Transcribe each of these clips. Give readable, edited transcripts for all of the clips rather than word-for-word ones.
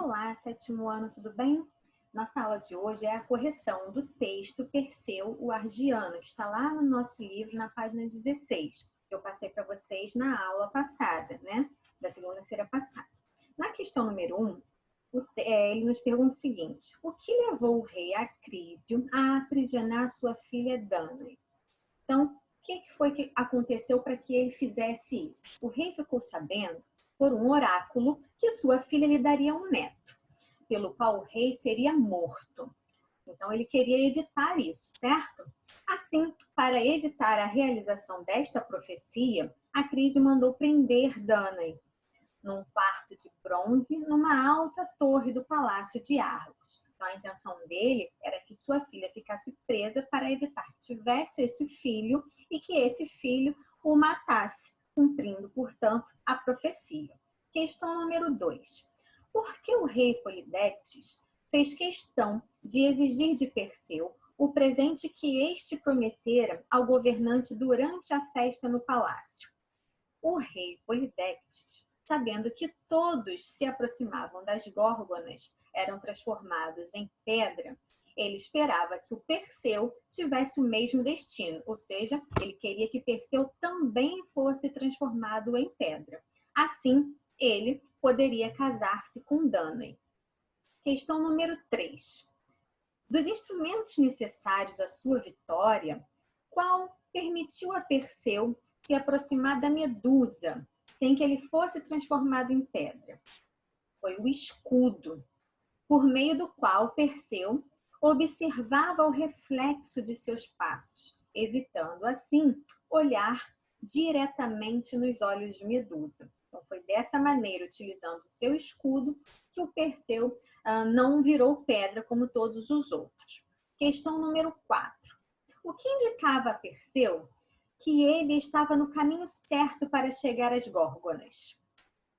Olá, sétimo ano, tudo bem? Nossa aula de hoje é a correção do texto Perseu, o Argiano, que está lá no nosso livro, na página 16, que eu passei para vocês na aula passada, né? Da segunda-feira passada. Na questão número 1, ele nos pergunta o seguinte: o que levou o rei Acrísio a aprisionar sua filha Danae? Então, o que foi que aconteceu para que ele fizesse isso? O rei ficou sabendo, por um oráculo, que sua filha lhe daria um neto, pelo qual o rei seria morto. Então, ele queria evitar isso, certo? Assim, para evitar a realização desta profecia, Acrísio mandou prender Danae num quarto de bronze, numa alta torre do palácio de Argos. Então, a intenção dele era que sua filha ficasse presa para evitar que tivesse esse filho e que esse filho o matasse, cumprindo, portanto, a profecia. Questão número 2. Por que o rei Polidectes fez questão de exigir de Perseu o presente que este prometera ao governante durante a festa no palácio? O rei Polidectes, sabendo que todos se aproximavam das górgonas, eram transformados em pedra, ele esperava que o Perseu tivesse o mesmo destino, ou seja, ele queria que Perseu também fosse transformado em pedra. Assim, ele poderia casar-se com Danae. Questão número 3. Dos instrumentos necessários à sua vitória, qual permitiu a Perseu se aproximar da Medusa, sem que ele fosse transformado em pedra? Foi o escudo, por meio do qual Perseu observava o reflexo de seus passos, evitando, assim, olhar diretamente nos olhos de Medusa. Então, foi dessa maneira, utilizando o seu escudo, que o Perseu não virou pedra como todos os outros. Questão número 4. O que indicava a Perseu que ele estava no caminho certo para chegar às górgonas?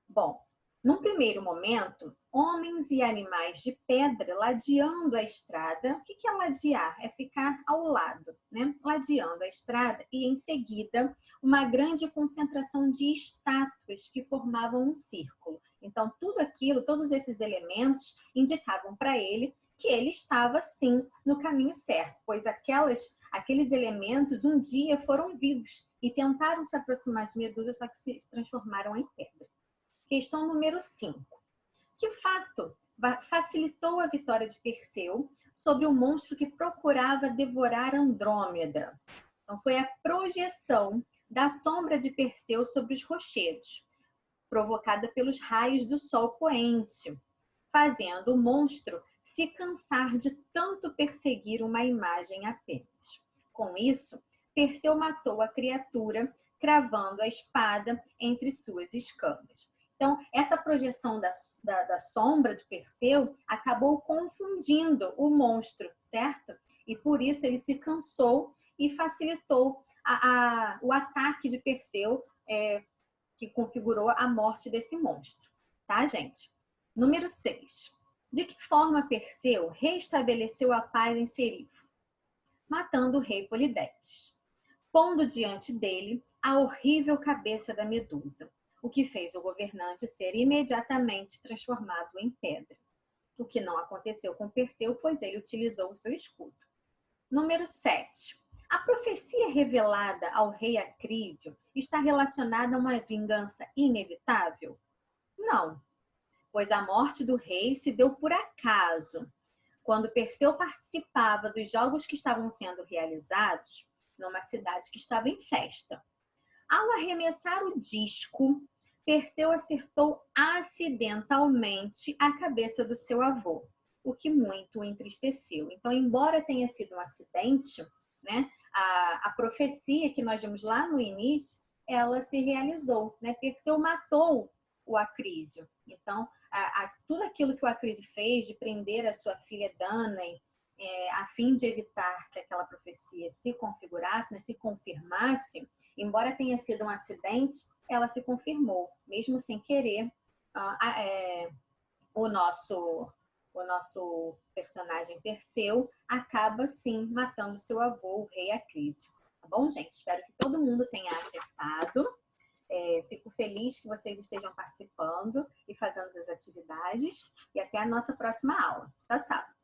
Bom, num primeiro momento, homens e animais de pedra ladeando a estrada. O que é ladear? É ficar ao lado, né? Ladeando a estrada, e em seguida uma grande concentração de estátuas que formavam um círculo. Então, tudo aquilo, todos esses elementos indicavam para ele que ele estava, sim, no caminho certo, pois aqueles elementos um dia foram vivos e tentaram se aproximar de Medusa, só que se transformaram em pedra. Questão número 5. Que fato facilitou a vitória de Perseu sobre o monstro que procurava devorar Andrômeda? Então, foi a projeção da sombra de Perseu sobre os rochedos, provocada pelos raios do sol poente, fazendo o monstro se cansar de tanto perseguir uma imagem apenas. Com isso, Perseu matou a criatura, cravando a espada entre suas escamas. Então, essa projeção da sombra de Perseu acabou confundindo o monstro, certo? E por isso ele se cansou e facilitou o ataque de Perseu, que configurou a morte desse monstro. Tá, gente? Número 6. De que forma Perseu restabeleceu a paz em Serifo? Matando o rei Polidectes, pondo diante dele a horrível cabeça da Medusa, o que fez o governante ser imediatamente transformado em pedra. O que não aconteceu com Perseu, pois ele utilizou o seu escudo. Número 7. A profecia revelada ao rei Acrísio está relacionada a uma vingança inevitável? Não, pois a morte do rei se deu por acaso. Quando Perseu participava dos jogos que estavam sendo realizados numa cidade que estava em festa. Ao arremessar o disco, Perseu acertou acidentalmente a cabeça do seu avô, o que muito o entristeceu. Então, embora tenha sido um acidente, né, a profecia que nós vimos lá no início, ela se realizou, né? Perseu matou o Acrísio. Então, tudo aquilo que o Acrísio fez de prender a sua filha Danae, a fim de evitar que aquela profecia se configurasse, né, se confirmasse, embora tenha sido um acidente, ela se confirmou, mesmo sem querer. O nosso personagem Perseu acaba, sim, matando seu avô, o rei Acrísio. Tá bom, gente? Espero que todo mundo tenha acertado. Fico feliz que vocês estejam participando e fazendo as atividades. E até a nossa próxima aula. Tchau, tchau!